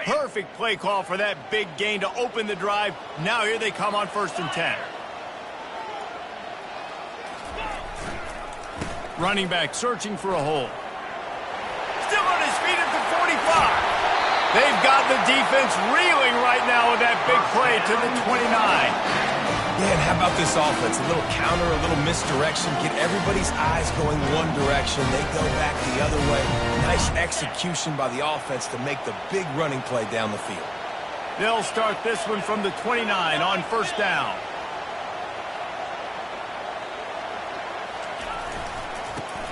Perfect play call for that big gain to open the drive. Now here they come on 1st and 10. Running back searching for a hole. Still on his feet at the 45. They've got the defense reeling right now with that big play to the 29. Yeah, and how about this offense? A little counter, a little misdirection. Get everybody's eyes going one direction. They go back the other way. Nice execution by the offense to make the big running play down the field. They'll start this one from the 29 on 1st down.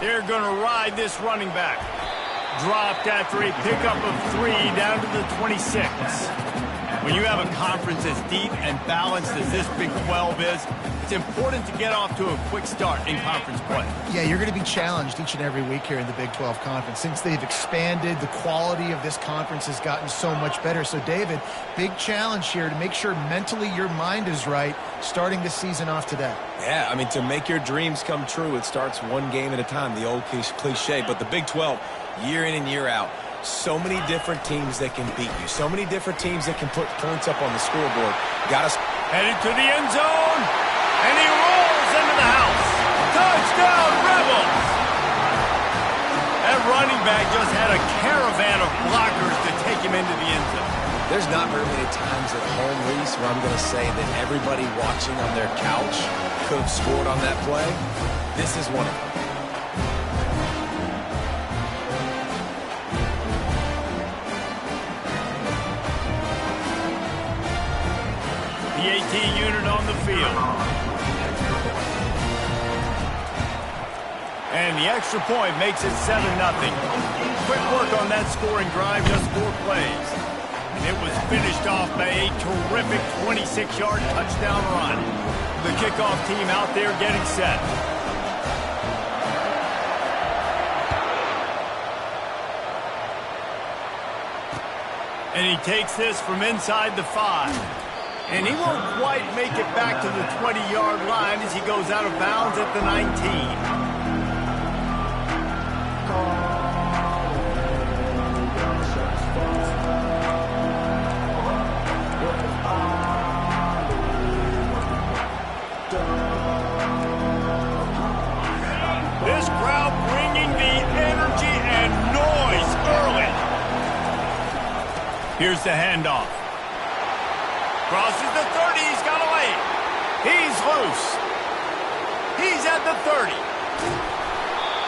They're going to ride this running back. Dropped after a pickup of 3 down to the 26. When you have a conference as deep and balanced as this Big 12 is, it's important to get off to a quick start in conference play. Yeah, you're going to be challenged each and every week here in the Big 12 Conference. Since they've expanded, the quality of this conference has gotten so much better. So, David, big challenge here to make sure mentally your mind is right starting this season off today. Yeah, I mean, to make your dreams come true, it starts one game at a time, the old cliche. But the Big 12, year in and year out, so many different teams that can beat you. So many different teams that can put points up on the scoreboard. Got us headed to the end zone, and he rolls into the house. Touchdown, Rebels! That running back just had a caravan of blockers to take him into the end zone. There's not very many times at home, Reese, where I'm going to say that everybody watching on their couch could have scored on that play. This is one of them. The AT unit on the field. And the extra point makes it 7-0. Quick work on that scoring drive, just 4 plays. And it was finished off by a terrific 26-yard touchdown run. The kickoff team out there getting set. And he takes this from inside the 5. And he won't quite make it back to the 20-yard line as he goes out of bounds at the 19. This crowd bringing the energy and noise early. Here's the handoff. Crosses the 30, he's got a lane. He's loose. He's at the 30.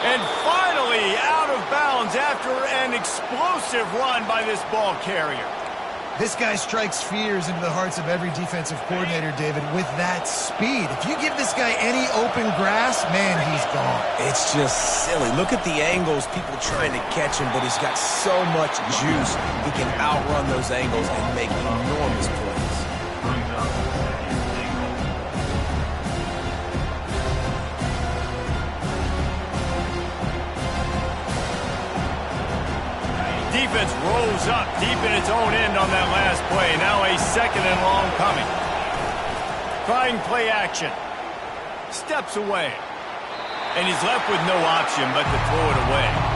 And finally out of bounds after an explosive run by this ball carrier. This guy strikes fears into the hearts of every defensive coordinator, David, with that speed. If you give this guy any open grass, man, he's gone. It's just silly. Look at the angles, people trying to catch him, but he's got so much juice. He can outrun those angles and make enormous plays. Defense rolls up deep in its own end on that last play. Now a 2nd and long coming. Trying play action. Steps away. And he's left with no option but to throw it away.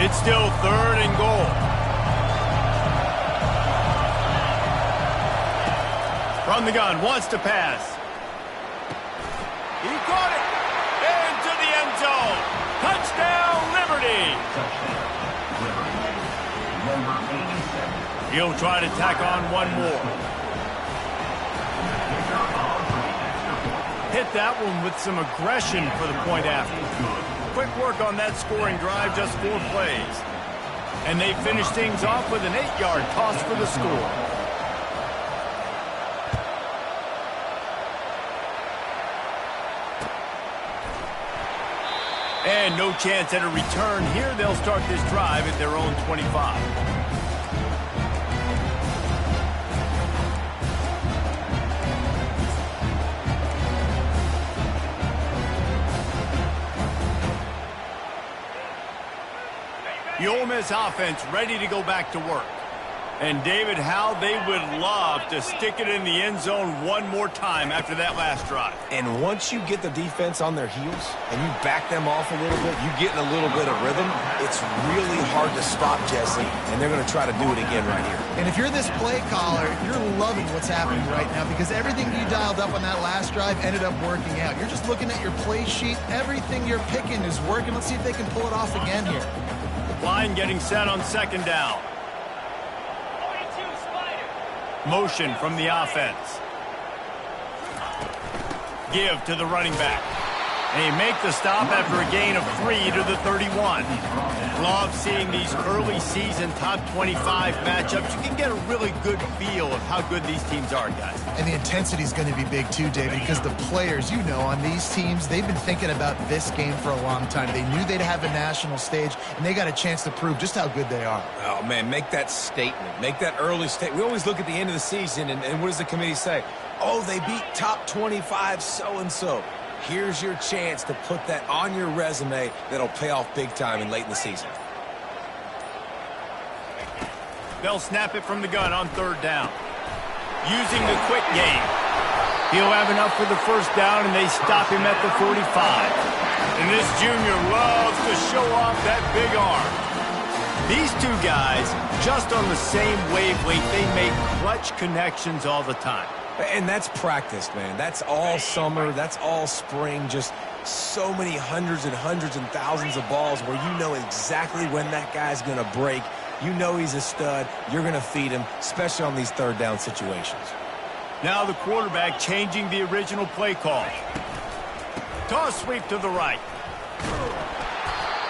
It's still 3rd and goal. From the gun, wants to pass. He caught it. Into the end zone. Touchdown, Liberty. He'll try to tack on one more. Hit that one with some aggression for the point after. Quick work on that scoring drive, just 4 plays. And they finish things off with an 8-yard toss for the score. And no chance at a return here. They'll start this drive at their own 25. The Ole Miss offense ready to go back to work. And, David, how they would love to stick it in the end zone one more time after that last drive. And once you get the defense on their heels and you back them off a little bit, you get in a little bit of rhythm, it's really hard to stop, Jesse, and they're going to try to do it again right here. And if you're this play caller, you're loving what's happening right now because everything you dialed up on that last drive ended up working out. You're just looking at your play sheet. Everything you're picking is working. Let's see if they can pull it off again here. Line getting set on second down. Motion from the offense. Give to the running back. And he make the stop after a gain of 3 to the 31. Love seeing these early season top 25 matchups. You can get a really good feel of how good these teams are, guys. And the intensity is going to be big too, David, because the players, you know, on these teams, they've been thinking about this game for a long time. They knew they'd have a national stage, and they got a chance to prove just how good they are. Oh, man, make that statement. Make that early statement. We always look at the end of the season, and what does the committee say? Oh, they beat top 25 so-and-so. Here's your chance to put that on your resume that'll pay off big time and late in the season. They'll snap it from the gun on third down. Using the quick game. He'll have enough for the first down, and they stop him at the 45. And this junior loves to show off that big arm. These two guys, just on the same wavelength, they make clutch connections all the time. And that's practice, man. That's all summer. That's all spring. Just so many hundreds and thousands of balls where you know exactly when that guy's going to break. You know he's a stud. You're going to feed him, especially on these third down situations. Now the quarterback changing the original play call. Toss sweep to the right.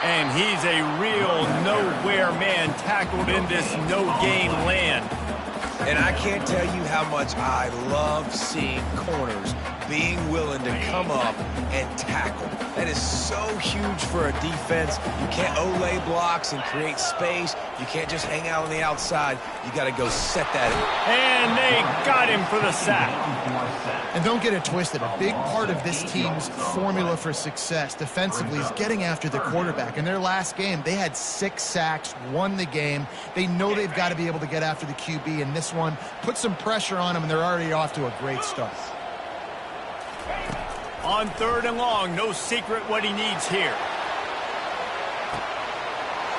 And he's a real nowhere man tackled in this no-gain land. And I can't tell you how much I love seeing corners being willing to come up and tackle. That is so huge for a defense. You can't olay blocks and create space. You can't just hang out on the outside. You got to go set that in. And they got him for the sack. And don't get it twisted. A big part of this team's formula for success defensively is getting after the quarterback. In their last game, they had 6 sacks, won the game. They know they've got to be able to get after the QB, and this one put some pressure on them, and they're already off to a great start. On third and long, no secret what he needs here.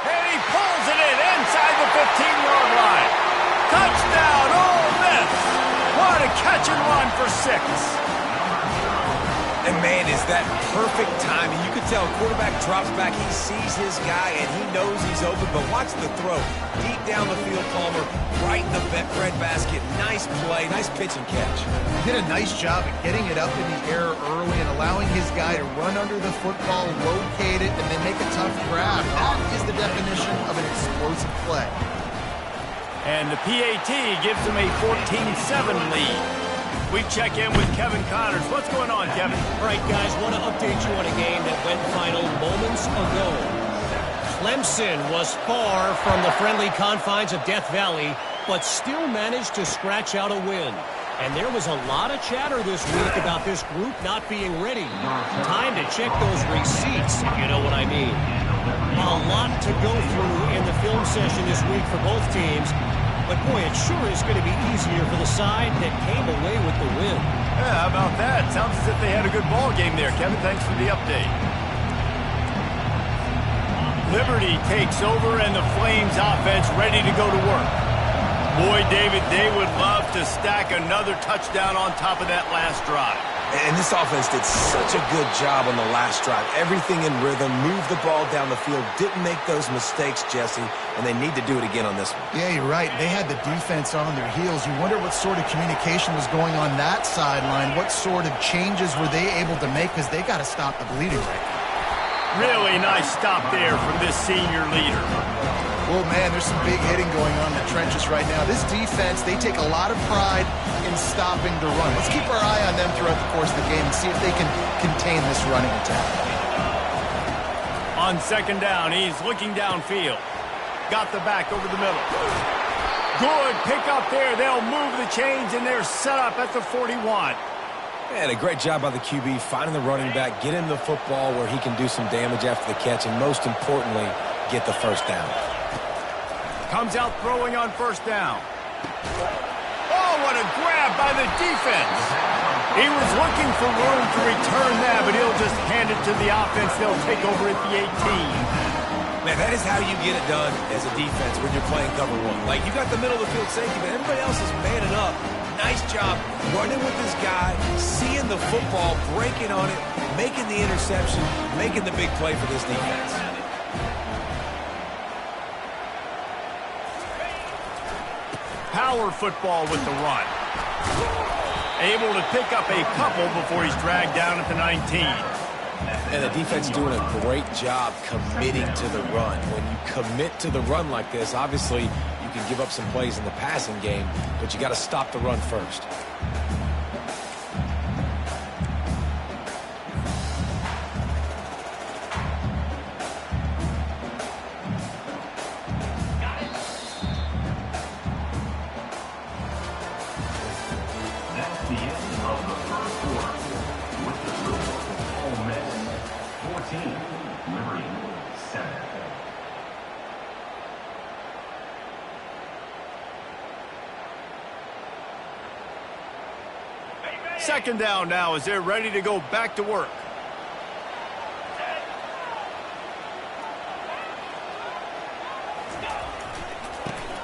And he pulls it in inside the 15-yard line. Touchdown, Ole Miss. What a catch and run for 6. And, man, is that perfect timing. You can tell quarterback drops back. He sees his guy, and he knows he's open. But watch the throw. Deep down the field, Palmer, right in the bread basket. Nice play, nice pitch and catch. He did a nice job at getting it up in the air early and allowing his guy to run under the football, locate it, and then make a tough grab. That is the definition of an explosive play. And the PAT gives them a 14-7 lead. We check in with Kevin Connors. What's going on, Kevin? All right, guys, want to update you on a game that went final moments ago. Clemson was far from the friendly confines of Death Valley, but still managed to scratch out a win. And there was a lot of chatter this week about this group not being ready. Time to check those receipts, if you know what I mean. A lot to go through in the film session this week for both teams. But, boy, it sure is going to be easier for the side that came away with the win. Yeah, how about that? Sounds as if they had a good ball game there. Kevin, thanks for the update. Liberty takes over, and the Flames offense ready to go to work. Boy, David, they would love to stack another touchdown on top of that last drive. And this offense did such a good job on the last drive. Everything in rhythm, moved the ball down the field, didn't make those mistakes, Jesse, and they need to do it again on this one. Yeah, you're right. They had the defense on their heels. You wonder what sort of communication was going on that sideline. What sort of changes were they able to make because they got to stop the bleeding right now. Really nice stop there from this senior leader. Well, man, there's some big hitting going on in the trenches right now. This defense, they take a lot of pride in stopping the run. Let's keep our eye on them throughout the course of the game and see if they can contain this running attack. On second down, he's looking downfield. Got the back over the middle. Good pick up there. They'll move the chains, and they're set up at the 41. And a great job by the QB, finding the running back, get him the football where he can do some damage after the catch, and most importantly, get the first down. Comes out throwing on first down. Oh, what a grab by the defense. He was looking for room to return that, but he'll just hand it to the offense. They'll take over at the 18. Man, that is how you get it done as a defense when you're playing cover one. Like, you got the middle of the field safety, but everybody else is manning up. Nice job running with this guy, seeing the football, breaking on it, making the interception, making the big play for this defense. Power football with the run. Able to pick up a couple before he's dragged down at the 19. And the defense doing a great job committing to the run. When you commit to the run like this, obviously you can give up some plays in the passing game, but you got to stop the run first. Second down now as they're ready to go back to work.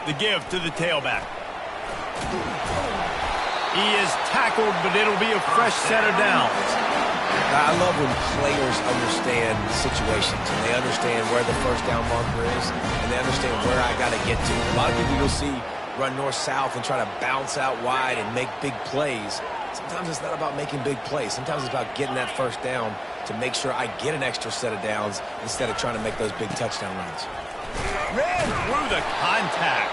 The give to the tailback. He is tackled, but it'll be a fresh set of downs. I love when players understand situations and they understand where the first down marker is and they understand where I got to get to. A lot of people you'll see run north-south and try to bounce out wide and make big plays. Sometimes it's not about making big plays. Sometimes it's about getting that first down to make sure I get an extra set of downs instead of trying to make those big touchdown runs. Ran through the contact.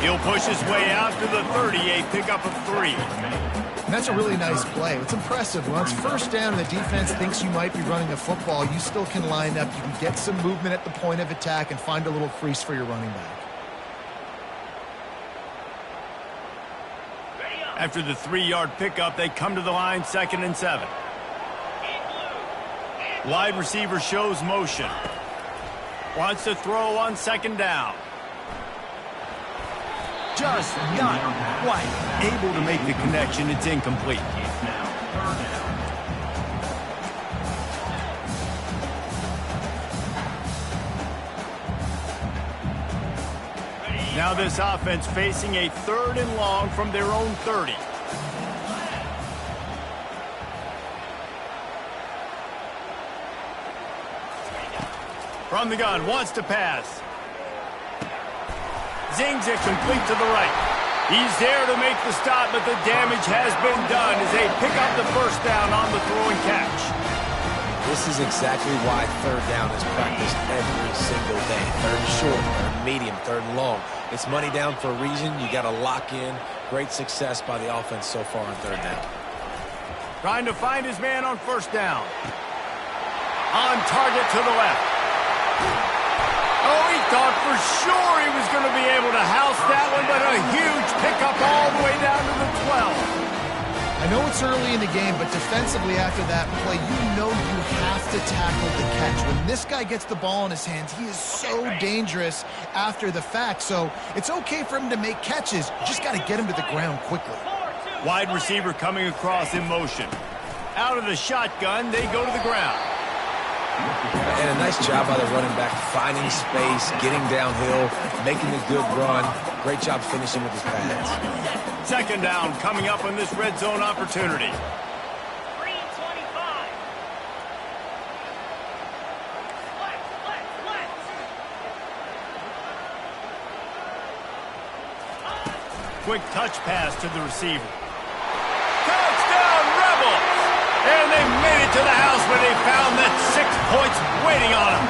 He'll push his way out to the 38, pickup of 3. And that's a really nice play. It's impressive. Once first down and the defense thinks you might be running a football, you still can line up. You can get some movement at the point of attack and find a little crease for your running back. After the 3-yard pickup, they come to the line, 2nd and 7. Wide receiver shows motion. Wants to throw on 2nd down. Just not quite able to make the connection. It's incomplete. Now this offense facing a 3rd and long from their own 30. From the gun, wants to pass. Zings it complete to the right. He's there to make the stop, but the damage has been done as they pick up the first down on the throw and catch. This is exactly why 3rd down is practiced every single day. 3rd and short, 3rd and medium, 3rd and long. It's money down for a reason. You got to lock in. Great success by the offense so far on 3rd down. Trying to find his man on first down. On target to the left. Oh, he thought for sure he was going to be able to house that one, but a huge pickup all the way down to the 12. I know it's early in the game, but defensively after that play, you know you have to tackle the catch. When this guy gets the ball in his hands, he is so dangerous after the fact. So it's okay for him to make catches. You just got to get him to the ground quickly. Wide receiver coming across in motion. Out of the shotgun, they go to the ground. And a nice job by the running back, finding space, getting downhill, making a good run. Great job finishing with his pads. 2nd down coming up on this red zone opportunity. Quick touch pass to the receiver. Touchdown, Rebels! And they made it to the house where they found that 6 points waiting on them.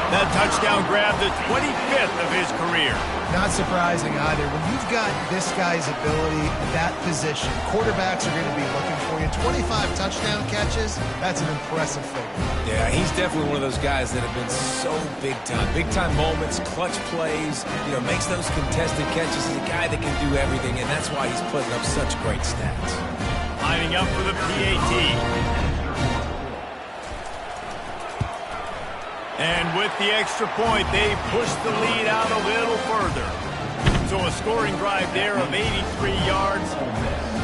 That touchdown grabbed the 25th of his career. Not surprising either. When you've got this guy's ability, that position, quarterbacks are going to be looking for you. 25 touchdown catches, that's an impressive figure. Yeah, he's definitely one of those guys that have been so big time. Big time moments, clutch plays, makes those contested catches. He's a guy that can do everything, and that's why he's putting up such great stats. Lining up for the PAT. And with the extra point, they push the lead out a little further. So a scoring drive there of 83 yards,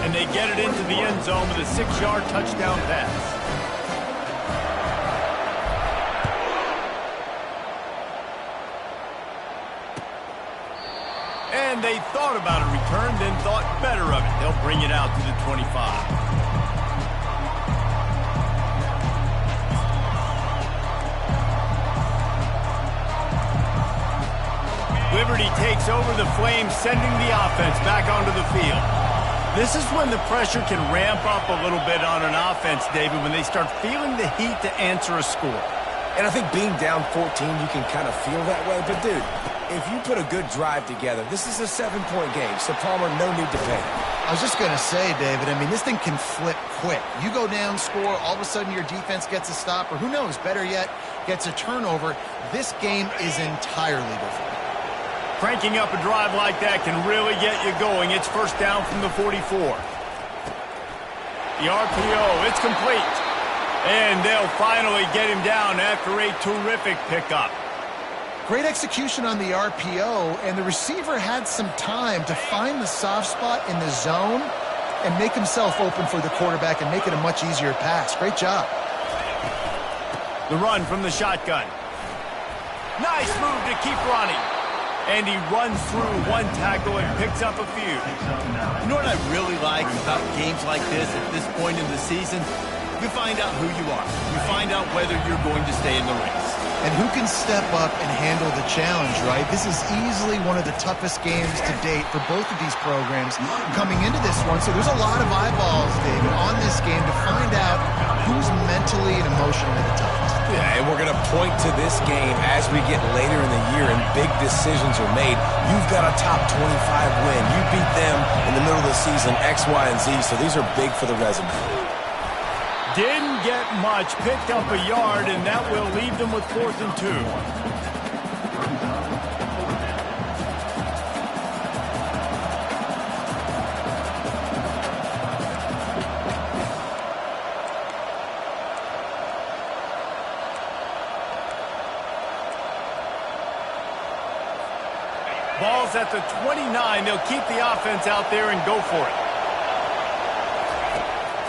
and they get it into the end zone with a 6-yard touchdown pass. And they thought about a return, then thought better of it. They'll bring it out to the 25. Liberty takes over the Flames, sending the offense back onto the field. This is when the pressure can ramp up a little bit on an offense, David, when they start feeling the heat to answer a score. And I think being down 14, you can kind of feel that way. But, dude, if you put a good drive together, this is a 7-point game, so Palmer, no need to panic. I was just going to say, David, I mean, this thing can flip quick. You go down, score, all of a sudden your defense gets a stop, or who knows, better yet, gets a turnover. This game is entirely different. Cranking up a drive like that can really get you going. It's first down from the 44. The RPO, it's complete. And they'll finally get him down after a terrific pickup. Great execution on the RPO, and the receiver had some time to find the soft spot in the zone and make himself open for the quarterback and make it a much easier pass. Great job. The run from the shotgun. Nice move to keep running. And he runs through one tackle and picks up a few. You know what I really like about games like this at this point in the season? You find out who you are. You find out whether you're going to stay in the race. And who can step up and handle the challenge, right? This is easily one of the toughest games to date for both of these programs coming into this one. So there's a lot of eyeballs, David, on this game to find out who's mentally and emotionally the toughest. Yeah, and we're going to point to this game as we get later in the year and big decisions are made. You've got a top 25 win. You beat them in the middle of the season, X, Y, and Z, so these are big for the resume. Didn't get much, picked up a yard, and that will leave them with 4th and 2. Ball's at the 29. They'll keep the offense out there and go for it.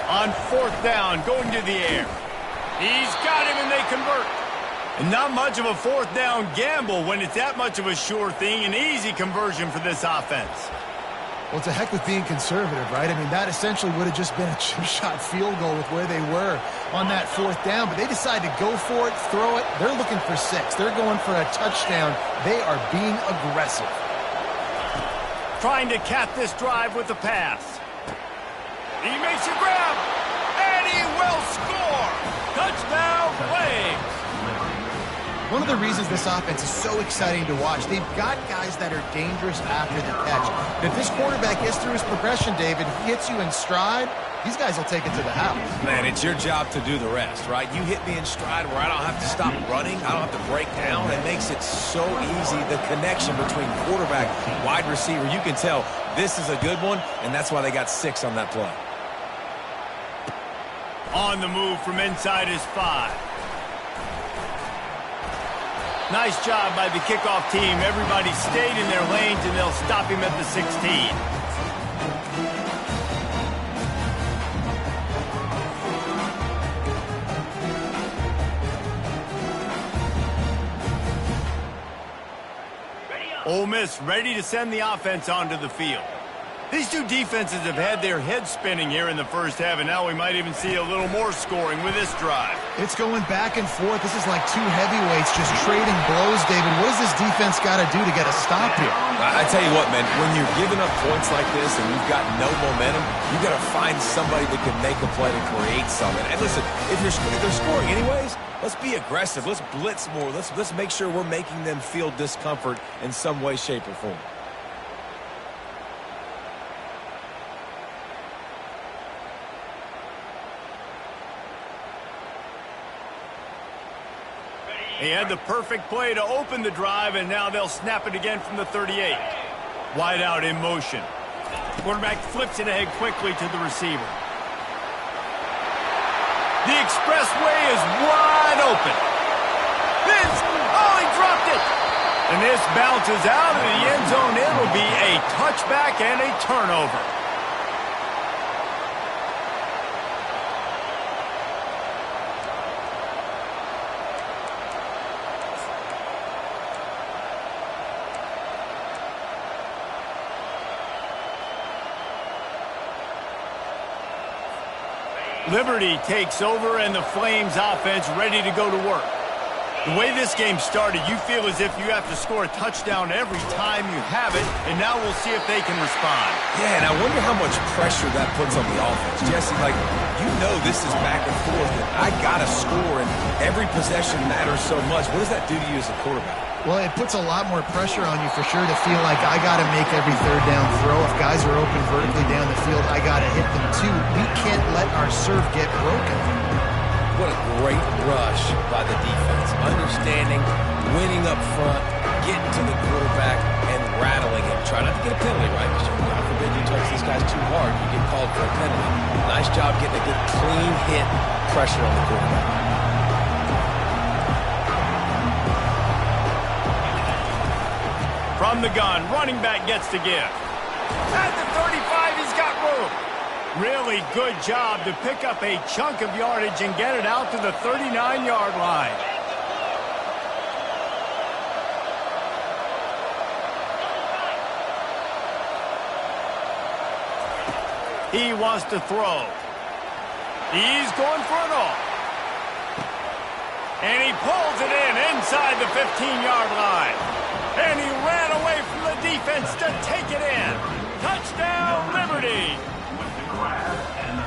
On 4th down, going to the air. He's got him, and they convert. And not much of a 4th down gamble when it's that much of a sure thing. An easy conversion for this offense. Well, it's a heck with being conservative, right? I mean, that essentially would have just been a chip-shot field goal with where they were on that 4th down. But they decided to go for it, throw it. They're looking for 6. They're going for a touchdown. They are being aggressive. Trying to cap this drive with the pass. He makes a grab, and he will score. Touchdown, Flames. One of the reasons this offense is so exciting to watch, they've got guys that are dangerous after the catch. And if this quarterback gets through his progression, David, he hits you in stride, these guys will take it to the house. Man, it's your job to do the rest, right? You hit me in stride where I don't have to stop running. I don't have to break down. It makes it so easy, the connection between quarterback, wide receiver. You can tell this is a good one, and that's why they got 6 on that play. On the move from inside his 5. Nice job by the kickoff team. Everybody stayed in their lanes, and they'll stop him at the 16. Ole Miss ready to send the offense onto the field. These two defenses have had their heads spinning here in the first half, and now we might even see a little more scoring with this drive. It's going back and forth. This is like two heavyweights just trading blows, David. What does this defense got to do to get a stop here? I tell you what, man, when you're giving up points like this and you've got no momentum, you got to find somebody that can make a play to create something. And listen, if they're scoring anyways, let's be aggressive. Let's blitz more. Let's make sure we're making them feel discomfort in some way, shape, or form. He had the perfect play to open the drive, and now they'll snap it again from the 38. Wide out in motion. Quarterback flips it ahead quickly to the receiver. The expressway is wide open. spins. Oh, he dropped it. And this bounces out of the end zone. It'll be a touchback and a turnover. Liberty takes over, and the Flames offense ready to go to work. The way this game started, you feel as if you have to score a touchdown every time you have it, and now we'll see if they can respond. Yeah, and I wonder how much pressure that puts on the offense. Jesse, like, you know this is back and forth, and I got to score, and every possession matters so much. What does that do to you as a quarterback? Well, it puts a lot more pressure on you for sure to feel like I got to make every third down throw. If guys are open vertically down the field, I got to hit them too. We can't let our serve get broken. What a great rush by the defense. Understanding, winning up front, getting to the quarterback, and rattling him. Try not to get a penalty, right? Because God forbid you touch these guys too hard, you get called for a penalty. Nice job getting a good clean hit pressure on the quarterback. From the gun, running back gets to give. At the 35, he's got room. Really good job to pick up a chunk of yardage and get it out to the 39-yard line. He wants to throw. He's going for it all. And he pulls it in inside the 15-yard line. And he ran away from the defense to take it in. Touchdown, Liberty.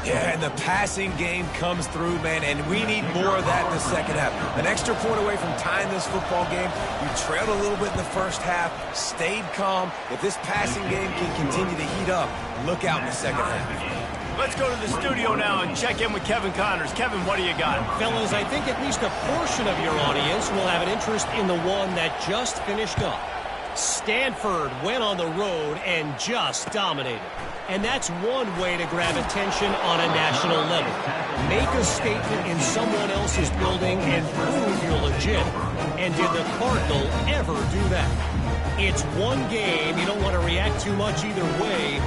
Yeah, and the passing game comes through, man, and we need more of that in the second half. An extra point away from tying this football game. You trailed a little bit in the first half, stayed calm. If this passing game can continue to heat up, look out in the second half. Let's go to the studio now and check in with Kevin Connors. Kevin, what do you got? Fellas, I think at least a portion of your audience will have an interest in the one that just finished up. Stanford went on the road and just dominated. And that's one way to grab attention on a national level. Make a statement in someone else's building and prove you're legit. And did the Cardinal ever do that? It's one game. You don't want to react too much either way.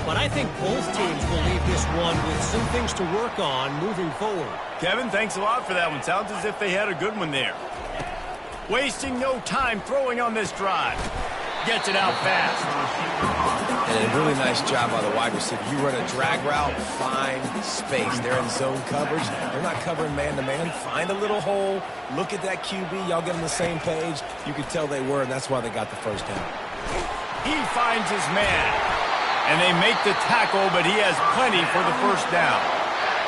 But I think both teams will leave this one with some things to work on moving forward. Kevin, thanks a lot for that one. Sounds as if they had a good one there. Wasting no time throwing on this drive. Gets it out fast. And a really nice job by the wide receiver. You run a drag route, find space. They're in zone coverage. They're not covering man-to-man. Find a little hole. Look at that QB. Y'all get on the same page. You could tell they were, and that's why they got the first down. He finds his man. And they make the tackle, but he has plenty for the first down.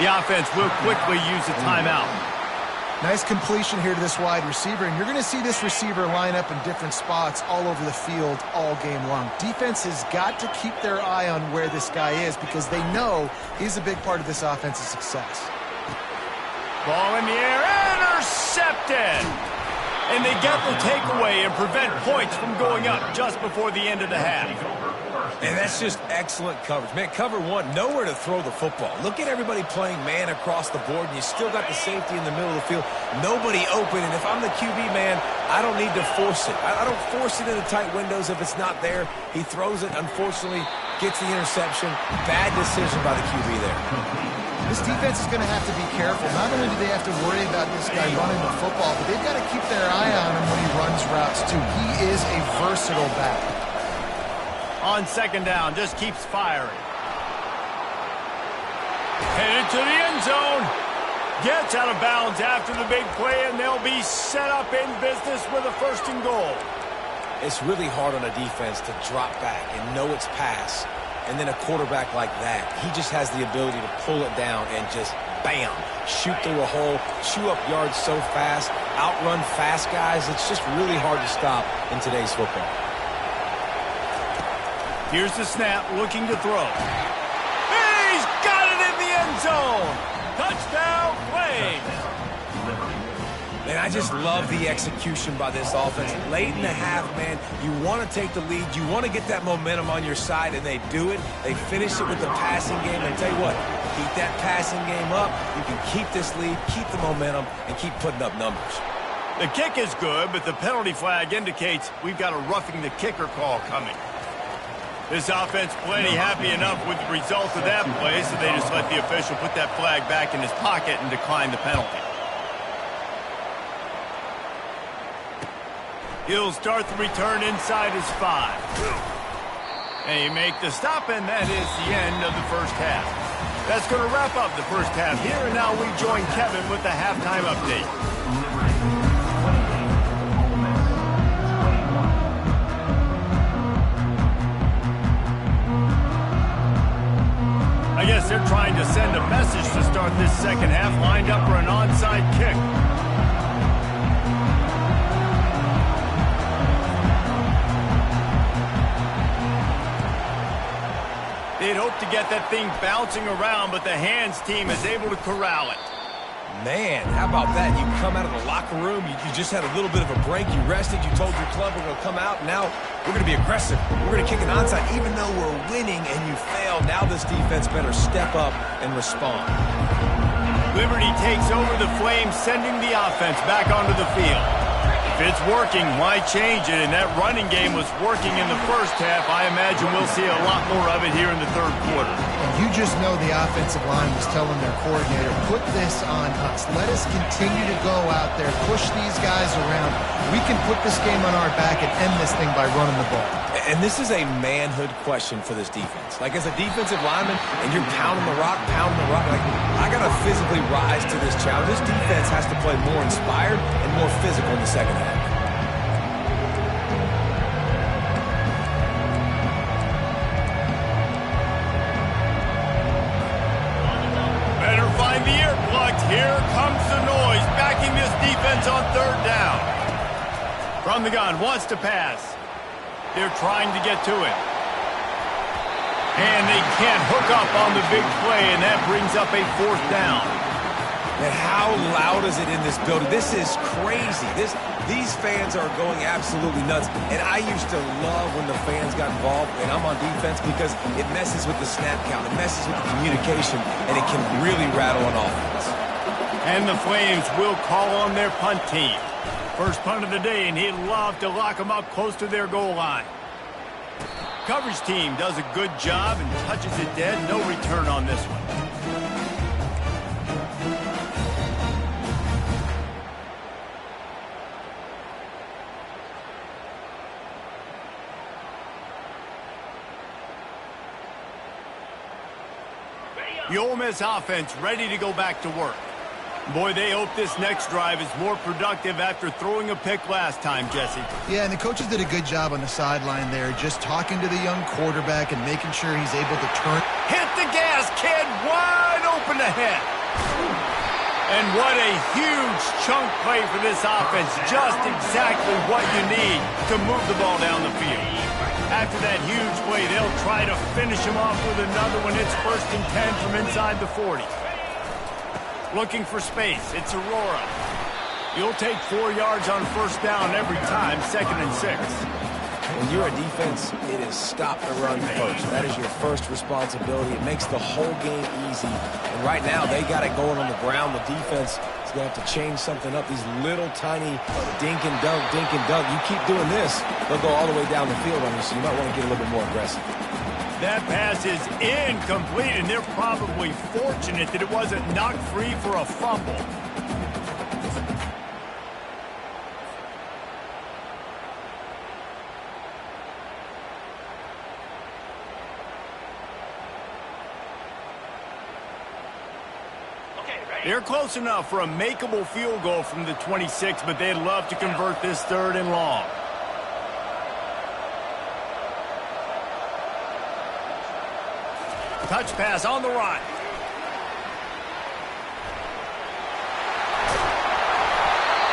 The offense will quickly use a timeout. Nice completion here to this wide receiver, and you're going to see this receiver line up in different spots all over the field all game long. Defense has got to keep their eye on where this guy is because they know he's a big part of this offense's success. Ball in the air, intercepted! And they get the takeaway and prevent points from going up just before the end of the half. And that's just excellent coverage. Man, cover one, nowhere to throw the football. Look at everybody playing man across the board, and you still got the safety in the middle of the field. Nobody open, and if I'm the QB man, I don't need to force it. I don't force it into tight windows if it's not there. He throws it, unfortunately, gets the interception. Bad decision by the QB there. This defense is going to have to be careful. Not only do they have to worry about this guy running the football, but they've got to keep their eye on him when he runs routes, too. He is a versatile back. On second down, just keeps firing. Headed to the end zone. Gets out of bounds after the big play, and they'll be set up in business with a first and goal. It's really hard on a defense to drop back and know it's pass. And then a quarterback like that, he just has the ability to pull it down and just, bam, shoot through a hole, chew up yards so fast, outrun fast guys. It's just really hard to stop in today's football. Here's the snap, looking to throw. He's got it in the end zone. Touchdown, Flames. Man, I just love the execution by this offense. Late in the half, man, you want to take the lead. You want to get that momentum on your side, and they do it. They finish it with the passing game. And tell you what, keep that passing game up. You can keep this lead, keep the momentum, and keep putting up numbers. The kick is good, but the penalty flag indicates we've got a roughing the kicker call coming. This offense plenty happy enough with the result of that play, so they just let the official put that flag back in his pocket and decline the penalty. He'll start the return inside his 5. And he make the stop, and that is the end of the first half. That's going to wrap up the first half here, and now we join Kevin with the halftime update. I guess they're trying to send a message to start this second half, lined up for an onside kick. They'd hope to get that thing bouncing around, but the hands team is able to corral it. Man, how about that? You come out of the locker room, you just had a little bit of a break, you rested, you told your club we're going to come out, and now we're going to be aggressive. We're going to kick an onside, even though we're winning and you fail. Now this defense better step up and respond. Liberty takes over the Flames, sending the offense back onto the field. If it's working, why change it? And that running game was working in the first half. I imagine we'll see a lot more of it here in the third quarter. And you just know the offensive line was telling their coordinator, put this on us. Let us continue to go out there, push these guys around. We can put this game on our back and end this thing by running the ball. And this is a manhood question for this defense. Like, as a defensive lineman, and you're pounding the rock, like, I got to physically rise to this challenge. This defense has to play more inspired and more physical in the second half. Better find the earplugs. Here comes the noise, backing this defense on third down. From the gun, wants to pass. They're trying to get to it. And they can't hook up on the big play, and that brings up a fourth down. And how loud is it in this building? This is crazy. These fans are going absolutely nuts. And I used to love when the fans got involved, and I'm on defense, because it messes with the snap count. It messes with the communication, and it can really rattle an offense. And the Flames will call on their punt team. First punt of the day, and he'd love to lock them up close to their goal line. Coverage team does a good job and touches it dead. No return on this one. The Ole Miss offense ready to go back to work. Boy, they hope this next drive is more productive after throwing a pick last time, Jesse. Yeah, and the coaches did a good job on the sideline there, just talking to the young quarterback and making sure he's able to turn. Hit the gas, kid! Wide open ahead. And what a huge chunk play for this offense. Just exactly what you need to move the ball down the field. After that huge play, they'll try to finish him off with another one. It's 1st and 10 from inside the 40. Looking for space. It's Aurora. You'll take 4 yards on first down every time, 2nd and 6. When you're a defense, it is stop the run first. That is your first responsibility. It makes the whole game easy. And right now, they got it going on the ground. The defense is going to have to change something up. These little tiny dink and dunk. You keep doing this, they'll go all the way down the field on you, so you might want to get a little bit more aggressive. That pass is incomplete, and they're probably fortunate that it wasn't knocked free for a fumble. They're close enough for a makeable field goal from the 26, but they'd love to convert this 3rd and long. Touch pass on the right.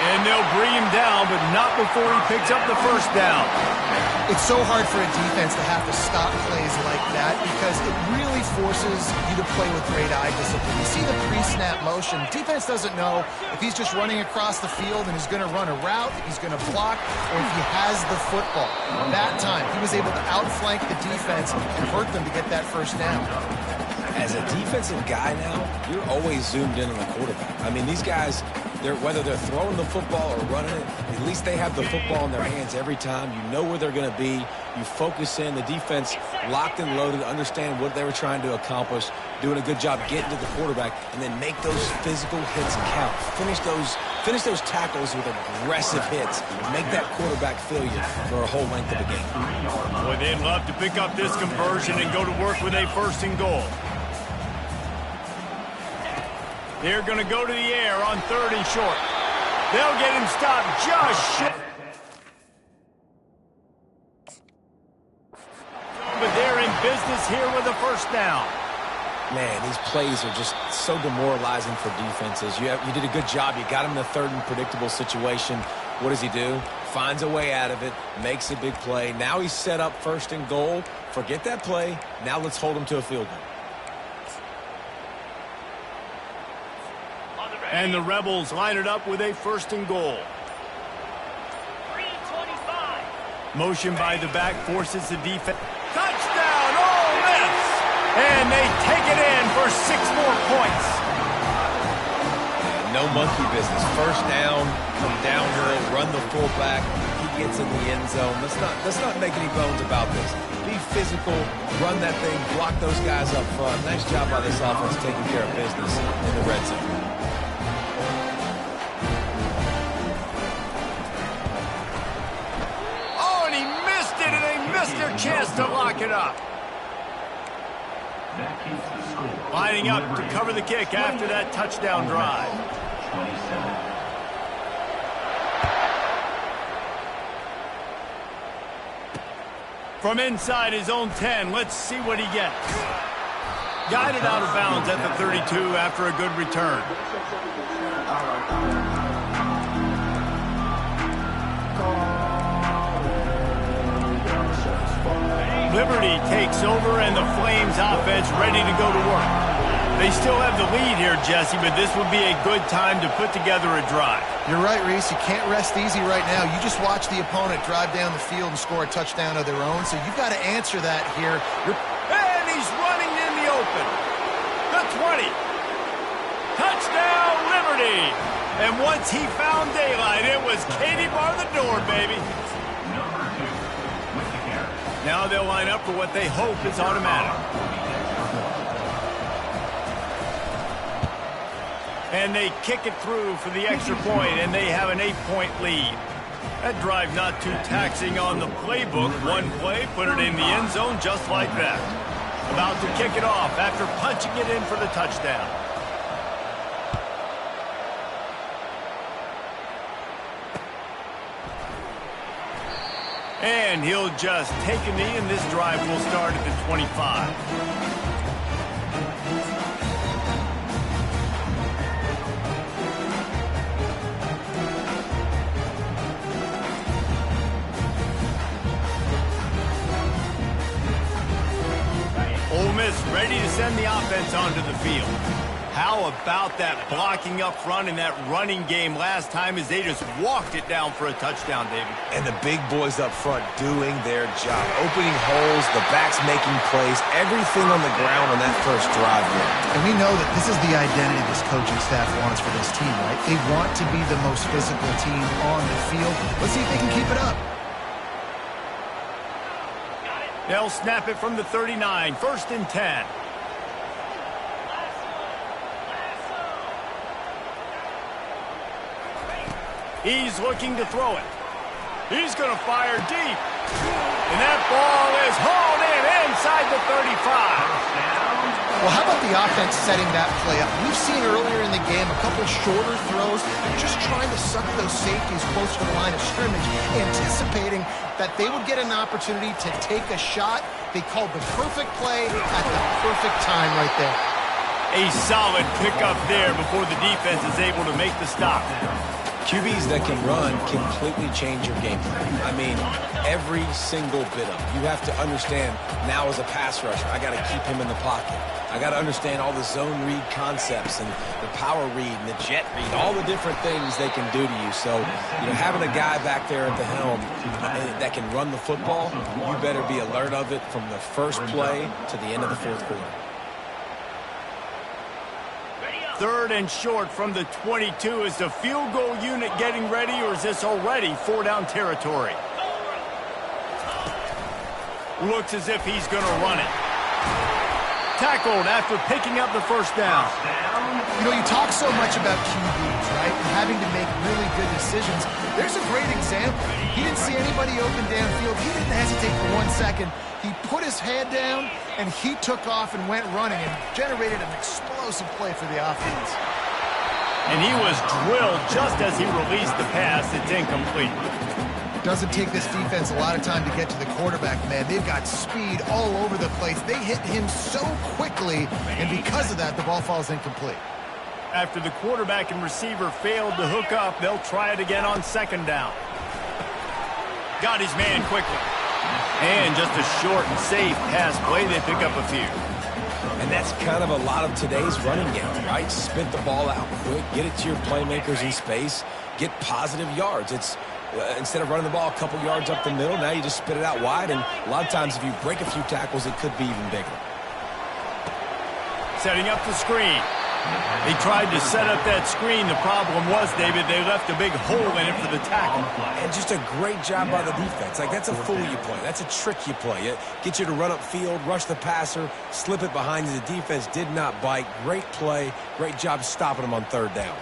And they'll bring him down, but not before he picks up the first down. It's so hard for a defense to have to stop plays like that because it really forces you to play with great eye discipline. You see the pre-snap motion. Defense doesn't know if he's just running across the field and is going to run a route, if he's going to block, or if he has the football. That time, he was able to outflank the defense and hurt them to get that first down. As a defensive guy now, you're always zoomed in on the quarterback. I mean, these guys, whether they're throwing the football or running it, at least they have the football in their hands every time. You know where they're going to be. You focus in. The defense locked and loaded, understand what they were trying to accomplish, doing a good job getting to the quarterback, and then make those physical hits count. Finish those tackles with aggressive hits. Make that quarterback feel you for a whole length of the game. Boy, they'd love to pick up this conversion and go to work with a 1st and goal. They're going to go to the air on 3rd and short. They'll get him stopped just short. But they're in business here with a 1st down. Man, these plays are just so demoralizing for defenses. You did a good job. You got him in the 3rd and predictable situation. What does he do? Finds a way out of it, makes a big play. Now he's set up 1st and goal. Forget that play. Now let's hold him to a field goal. And the Rebels line it up with a 1st and goal. 3:25. Motion by the back forces the defense. Touchdown, Ole Miss! And they take it in for 6 more points. No monkey business. 1st down, come downhill, run the fullback. He gets in the end zone. Let's not make any bones about this. Be physical, run that thing, block those guys up front. Nice job by this offense taking care of business in the red zone. Their chance to lock it up. Lining up to cover the kick after that touchdown drive. From inside his own 10, let's see what he gets. Guided out of bounds at the 32 after a good return. Liberty takes over, and the Flames offense ready to go to work. They still have the lead here, Jesse, but this would be a good time to put together a drive. You're right, Reese. You can't rest easy right now. You just watch the opponent drive down the field and score a touchdown of their own, so you've got to answer that here. And he's running in the open. The 20. Touchdown, Liberty. And once he found daylight, it was Katie bar the door, baby. Now they'll line up for what they hope is automatic. And they kick it through for the extra point, and they have an 8-point lead. That drive not too taxing on the playbook. One play, put it in the end zone just like that. About to kick it off after punching it in for the touchdown. And he'll just take a knee, and this drive will start at the 25. Ole Miss ready to send the offense onto the field. How about that blocking up front and that running game last time as they just walked it down for a touchdown, David? And the big boys up front doing their job. Opening holes, the backs making plays, everything on the ground on that first drive. And we know that this is the identity this coaching staff wants for this team, right? They want to be the most physical team on the field. Let's see if they can keep it up. They'll snap it from the 39, 1st and 10. He's looking to throw it. He's going to fire deep. And that ball is hauled in inside the 35. Well, how about the offense setting that play up? We've seen earlier in the game a couple shorter throws. They're just trying to suck those safeties close to the line of scrimmage, anticipating that they would get an opportunity to take a shot. They called the perfect play at the perfect time right there. A solid pickup there before the defense is able to make the stop. QBs that can run completely change your game plan. I mean, every single bit of it. You have to understand now as a pass rusher, I got to keep him in the pocket. I got to understand all the zone read concepts and the power read and the jet read, all the different things they can do to you. So, you know, having a guy back there at the helm that can run the football, you better be alert of it from the first play to the end of the fourth quarter. 3rd and short from the 22. Is the field goal unit getting ready, or is this already 4-down territory? Looks as if he's going to run it. Tackled after picking up the first down. You know, you talk so much about QBs, right, and having to make really good decisions. There's a great example. He didn't see anybody open downfield. He didn't hesitate for 1 second. He put his head down, and he took off and went running and generated an explosive play for the offense. And he was drilled just as he released the pass. It's incomplete. Doesn't take this defense a lot of time to get to the quarterback, man. They've got speed all over the place. They hit him so quickly, and because of that, the ball falls incomplete. After the quarterback and receiver failed to hook up, they'll try it again on 2nd down. Got his man quickly. And just a short and safe pass play. They pick up a few. And that's kind of a lot of today's running game, right? Spit the ball out quick, get it to your playmakers in space, get positive yards. It's instead of running the ball a couple yards up the middle, now you just spit it out wide, and a lot of times if you break a few tackles, it could be even bigger. Setting up the screen. They tried to set up that screen. The problem was, David, they left a big hole in it for the tackle. And just a great job by the defense. Like, that's a fool you play. That's a trick you play. It gets you to run upfield, rush the passer, slip it behind you. The defense did not bite. Great play. Great job stopping them on 3rd down.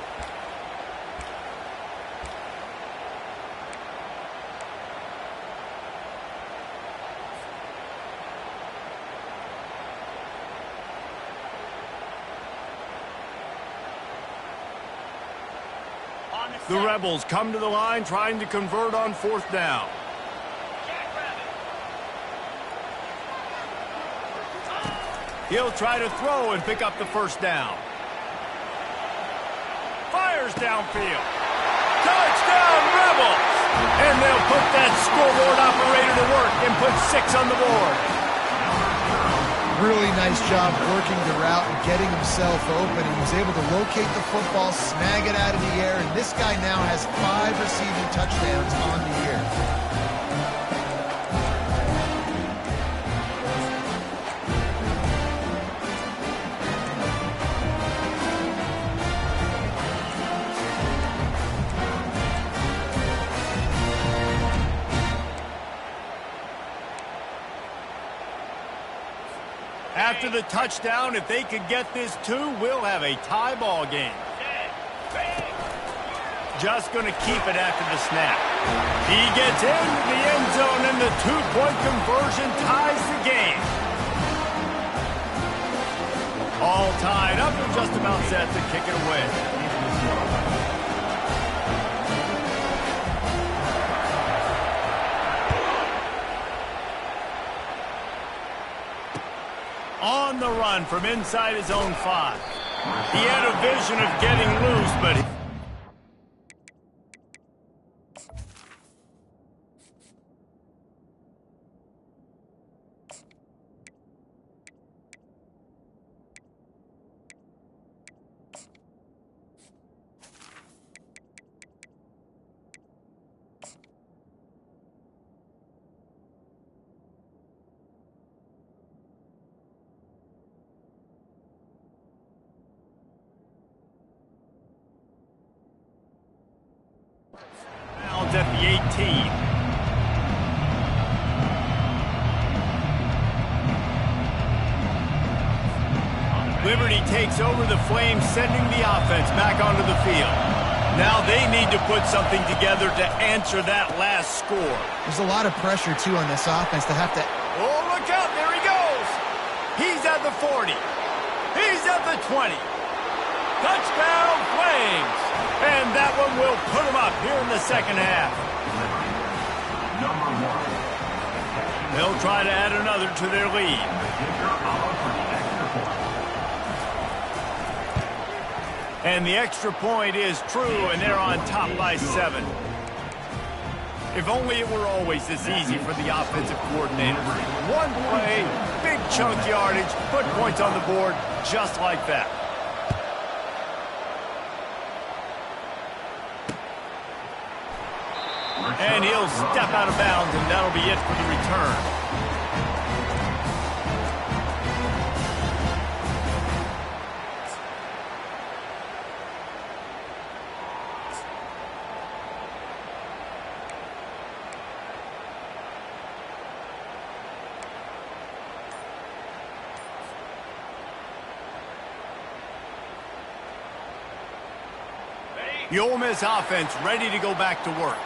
The Rebels come to the line trying to convert on 4th down. He'll try to throw and pick up the 1st down. Fires downfield. Touchdown, Rebels! And they'll put that scoreboard operator to work and put 6 on the board. Really nice job working the route and getting himself open. He was able to locate the football, snag it out of the air, and this guy now has 5 receiving touchdowns on the year. After the touchdown, if they could get this 2, we'll have a tie ball game. Just going to keep it after the snap. He gets into the end zone, and the 2-point conversion ties the game. All tied up and just about set to kick it away. On the run from inside his own 5. He had a vision of getting loose, but at the 18. Liberty takes over the Flames, sending the offense back onto the field. Now they need to put something together to answer that last score. There's a lot of pressure, too, on this offense to have to... Oh, look out. There he goes. He's at the 40. He's at the 20. Touchdown, Flames. And that one will put them up here in the 2nd half. They'll try to add another to their lead. And the extra point is true, and they're on top by 7. If only it were always this easy for the offensive coordinators. One play, big chunk yardage, put points on the board just like that. And he'll step out of bounds, and that'll be it for the return. The Ole Miss offense ready to go back to work.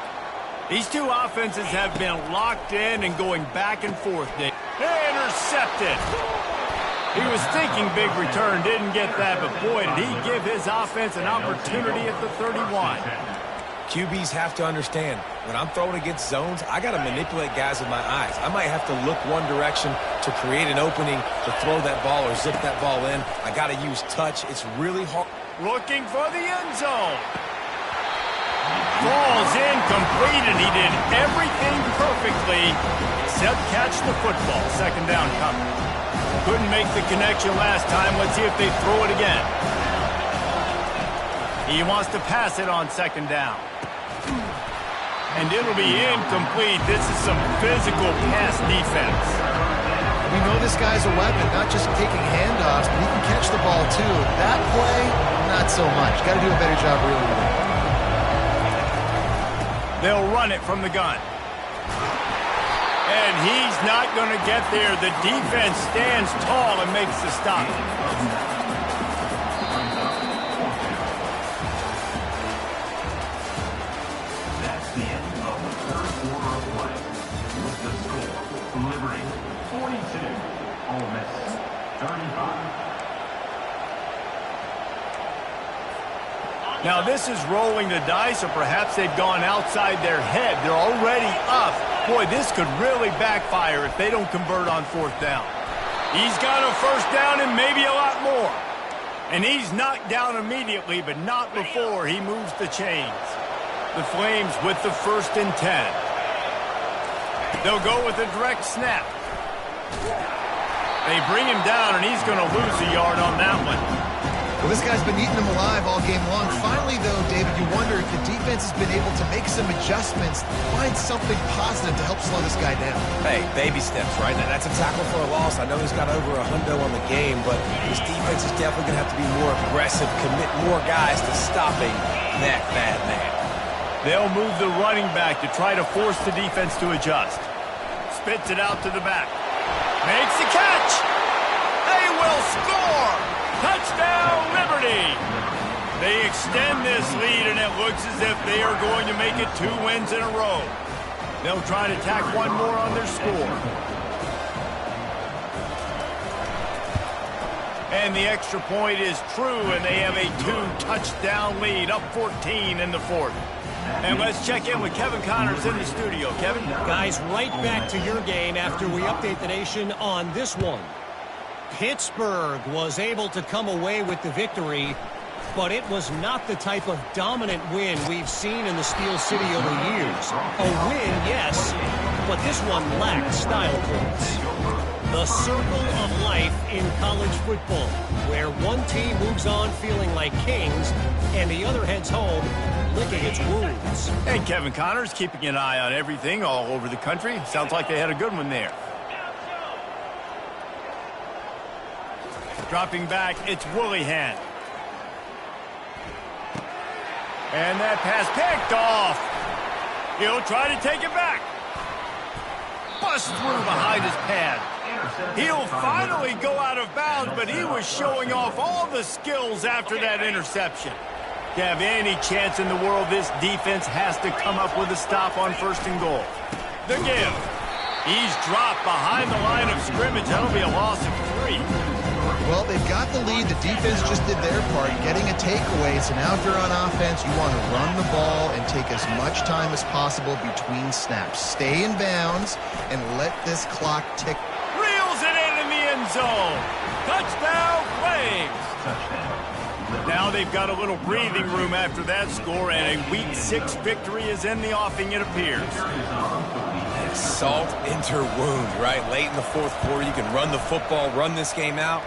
These two offenses have been locked in and going back and forth. Intercepted. He was thinking big return, didn't get that, but boy, did he give his offense an opportunity at the 31. QBs have to understand, when I'm throwing against zones, I got to manipulate guys with my eyes. I might have to look one direction to create an opening to throw that ball or zip that ball in. I got to use touch. It's really hard. Looking for the end zone. Falls incomplete, and he did everything perfectly except catch the football. Second down coming. Couldn't make the connection last time. Let's see if they throw it again. He wants to pass it on second down. And it'll be incomplete. This is some physical pass defense. We know this guy's a weapon, not just taking handoffs, but he can catch the ball too. That play, not so much. Got to do a better job reeling it in. They'll run it from the gun. And he's not going to get there. The defense stands tall and makes the stop. That's the end of the first quarter of play. With the score, Liberty 42, Ole Miss 35. Now this is rolling the dice, or perhaps they've gone outside their head. They're already up. Boy, this could really backfire if they don't convert on fourth down. He's got a first down and maybe a lot more. And he's knocked down immediately, but not before he moves the chains. The Flames with the 1st and 10. They'll go with a direct snap. They bring him down, and he's going to lose a yard on that one. Well, this guy's been eating them alive all game long. Finally, though, David, you wonder if the defense has been able to make some adjustments, find something positive to help slow this guy down. Hey, baby steps, right? Now, that's a tackle for a loss. I know he's got over $100 on the game, but his defense is definitely going to have to be more aggressive, commit more guys to stopping that bad man. They'll move the running back to try to force the defense to adjust. Spits it out to the back. Makes the catch. They will score. Touchdown, Liberty. They extend this lead, and it looks as if they are going to make it 2 wins in a row. They'll try to tack one more on their score. And the extra point is true, and they have a 2-touchdown lead, up 14 in the 4th. And let's check in with Kevin Connors in the studio. Kevin? Guys, right back to your game after we update the nation on this one. Pittsburgh was able to come away with the victory, but it was not the type of dominant win we've seen in the Steel City over the years. A win, yes, but this one lacked style points. The circle of life in college football, where one team moves on feeling like kings and the other heads home licking its wounds. Hey, Kevin Connors keeping an eye on everything all over the country. Sounds like they had a good one there. Dropping back, it's Willihan. And that pass picked off. He'll try to take it back. Bust through behind his pad. He'll finally go out of bounds, but he was showing off all the skills after that interception. To have any chance in the world, this defense has to come up with a stop on 1st and goal. The give. He's dropped behind the line of scrimmage. That'll be a loss of 3. Well, they've got the lead. The defense just did their part, getting a takeaway. So now if you're on offense, you want to run the ball and take as much time as possible between snaps. Stay in bounds and let this clock tick. Reels it in the end zone. Touchdown, Flames. Now they've got a little breathing room after that score, and a Week 6 victory is in the offing, it appears. Salt into wound, right? Late in the 4th quarter, you can run the football, run this game out.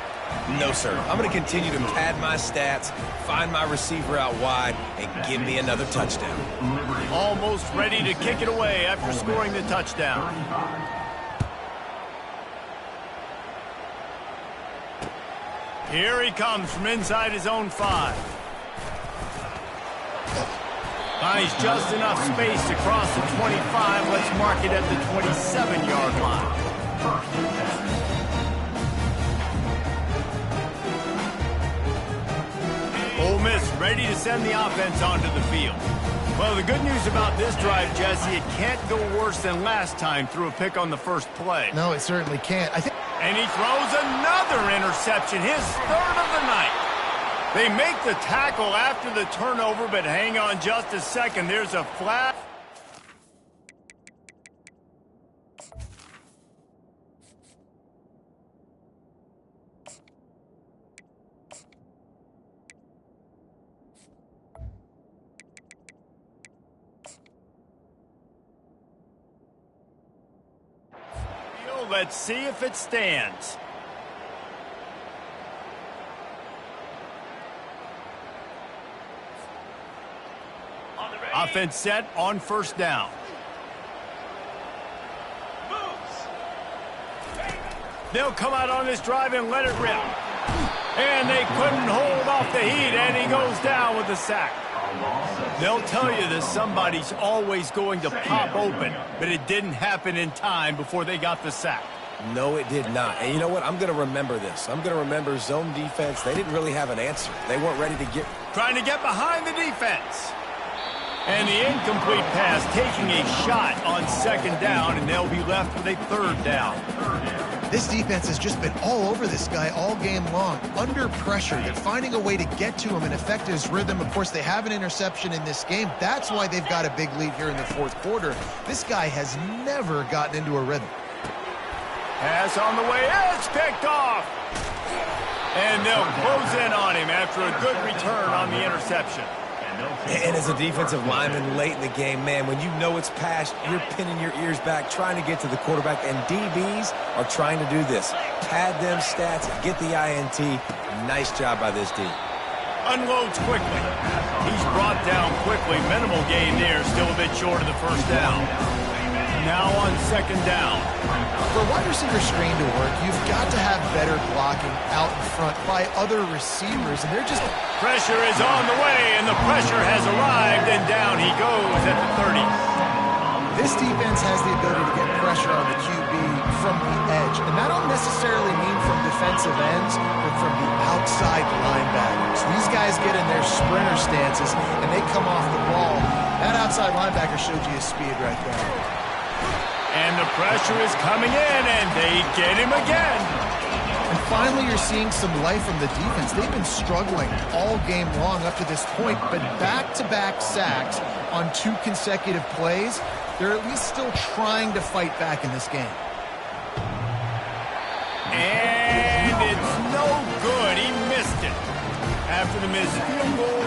No, sir. I'm going to continue to pad my stats, find my receiver out wide, and give me another touchdown. Almost ready to kick it away after scoring the touchdown. Here he comes from inside his own 5. Finds just enough space to cross the 25. Let's mark it at the 27-yard line. Ole Miss ready to send the offense onto the field. Well, the good news about this drive, Jesse, it can't go worse than last time through a pick on the first play. No, it certainly can't. And he throws another interception, his third of the night. They make the tackle after the turnover, but hang on just a second. There's a flag. Let's see if it stands. Offense set on first down. They'll come out on this drive and let it rip. And they couldn't hold off the heat, and he goes down with the sack. They'll tell you that somebody's always going to pop open, but it didn't happen in time before they got the sack. No, it did not. And you know what? I'm going to remember this. I'm going to remember zone defense. They didn't really have an answer. They weren't ready to get... Trying to get behind the defense. And the incomplete pass taking a shot on second down, and they'll be left with a third down. This defense has just been all over this guy all game long. Under pressure, they're finding a way to get to him and affect his rhythm. Of course, they have an interception in this game. That's why they've got a big lead here in the fourth quarter. This guy has never gotten into a rhythm. Pass on the way, it's picked off. And they'll close in on him after a good return on the interception. And as a defensive lineman late in the game, man, when you know it's passed, you're pinning your ears back, trying to get to the quarterback, and DBs are trying to do this. Pad them stats, get the INT. Nice job by this D. Unloads quickly. He's brought down quickly. Minimal gain there, still a bit short of the first down. Now on second down. For a wide receiver screen to work, you've got to have better blocking out in front by other receivers, and they're just... Pressure is on the way, and the pressure has arrived, and down he goes at the 30. This defense has the ability to get pressure on the QB from the edge, and that don't necessarily mean from defensive ends, but from the outside linebackers. These guys get in their sprinter stances, and they come off the ball. That outside linebacker showed you his speed right there. And the pressure is coming in, and they get him again. And finally, you're seeing some life from the defense. They've been struggling all game long up to this point, but back-to-back sacks on 2 consecutive plays, they're at least still trying to fight back in this game. And it's no good. He missed it. After the missed field goal,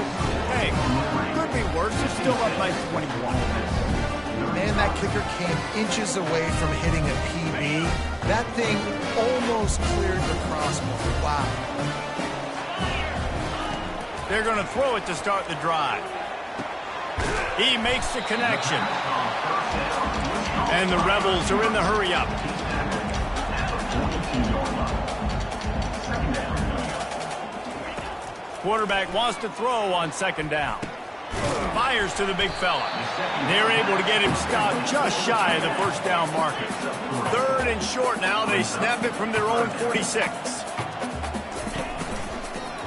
hey, could be worse. They're still up by 21. Man, that kicker came inches away from hitting a PB. That thing almost cleared the crossbar. Wow. They're going to throw it to start the drive. He makes the connection. And the Rebels are in the hurry-up. Quarterback wants to throw on second down. Fires to the big fella. They're able to get him stopped just shy of the first down marker. Third and short now. They snap it from their own 46.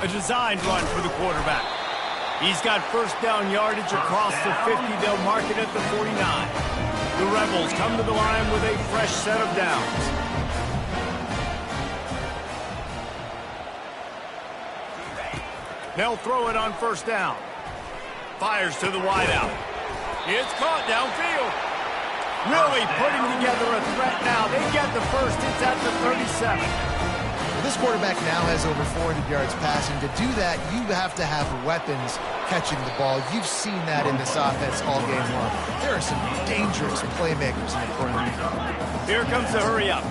A designed run for the quarterback. He's got first down yardage across the 50. They'll mark it at the 49. The Rebels come to the line with a fresh set of downs. They'll throw it on first down. Fires to the wideout. It's caught downfield. Really putting together a threat now. They get the first. It's at the 37. This quarterback now has over 400 yards passing. To do that, you have to have weapons catching the ball. You've seen that in this offense all game long. There are some dangerous playmakers in the perimeter. Here comes the hurry-up.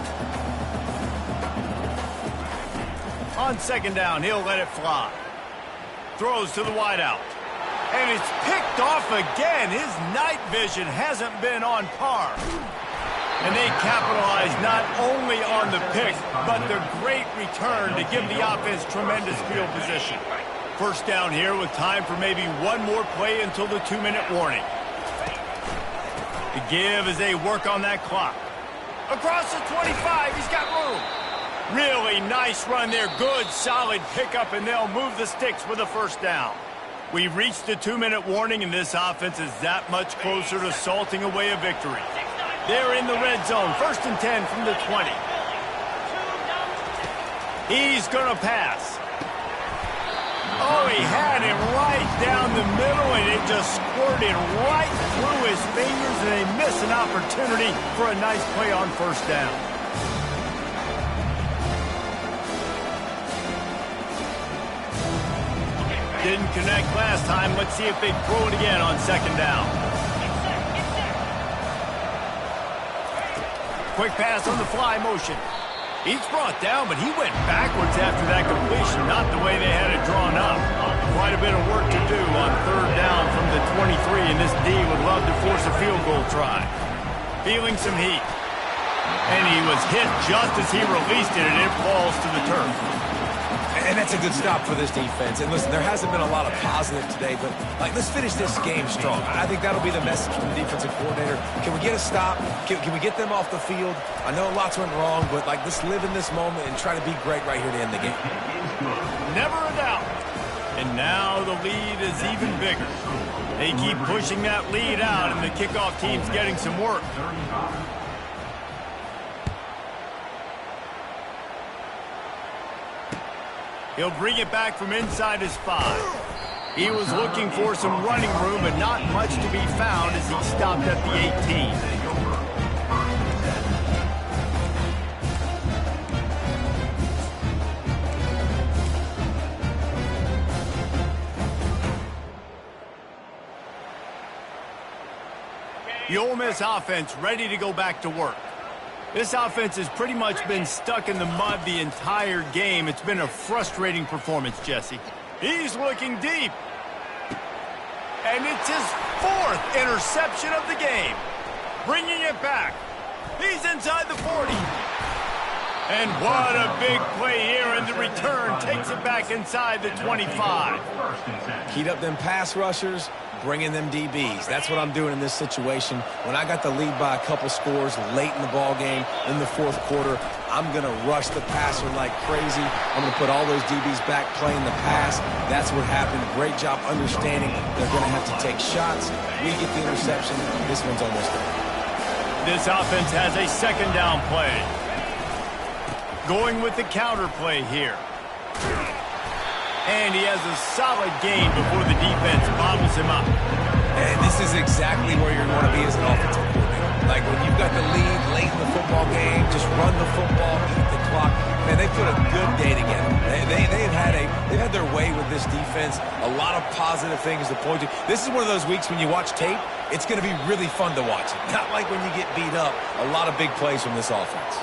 On second down, he'll let it fly. Throws to the wideout. And it's picked off again. His night vision hasn't been on par. And they capitalize not only on the pick, but the great return to give the offense tremendous field position. First down here with time for maybe one more play until the 2-minute warning. The give as they work on that clock. Across the 25, he's got room. Really nice run there. Good, solid pickup, and they'll move the sticks with a first down. We've reached the 2-minute warning, and this offense is that much closer to salting away a victory. They're in the red zone, 1st and 10 from the 20. He's going to pass. Oh, he had him right down the middle, and it just squirted right through his fingers, and they miss an opportunity for a nice play on 1st down. Didn't connect last time. Let's see if they throw it again on 2nd down. Quick pass on the fly motion. He's brought down, but he went backwards after that completion, not the way they had it drawn up. Quite a bit of work to do on 3rd down from the 23, and this D would love to force a field goal try. Feeling some heat. And he was hit just as he released it, and it falls to the turf. And that's a good stop for this defense. And listen, there hasn't been a lot of positive today, but let's finish this game strong. I think that'll be the message from the defensive coordinator. Can we get a stop? Can we get them off the field? I know lots went wrong, but let's live in this moment and try to be great right here to end the game. Never a doubt. And now the lead is even bigger. They keep pushing that lead out, and the kickoff team's getting some work. He'll bring it back from inside his 5. He was looking for some running room, but not much to be found as he stopped at the 18. The Ole Miss offense ready to go back to work. This offense has pretty much been stuck in the mud the entire game. It's been a frustrating performance, Jesse. He's looking deep. And it's his 4th interception of the game. Bringing it back. He's inside the 40. And what a big play here, and the return takes it back inside the 25. Heat up them pass rushers, bring in them DBs. That's what I'm doing in this situation. When I got the lead by a couple scores late in the ball game in the 4th quarter, I'm going to rush the passer like crazy. I'm going to put all those DBs back playing the pass. That's what happened. Great job understanding they're going to have to take shots. We get the interception. This one's almost done. This offense has a 2nd down play. Going with the counter play here. And he has a solid gain before the defense bottles him up. And this is exactly where you're going to be as an offensive coordinator. Like when you've got the lead late in the football game, just run the football, eat the clock. Man, they put a good day together. They've had their way with this defense. A lot of positive things to point to. This is one of those weeks when you watch tape, it's going to be really fun to watch it. Not like when you get beat up. A lot of big plays from this offense.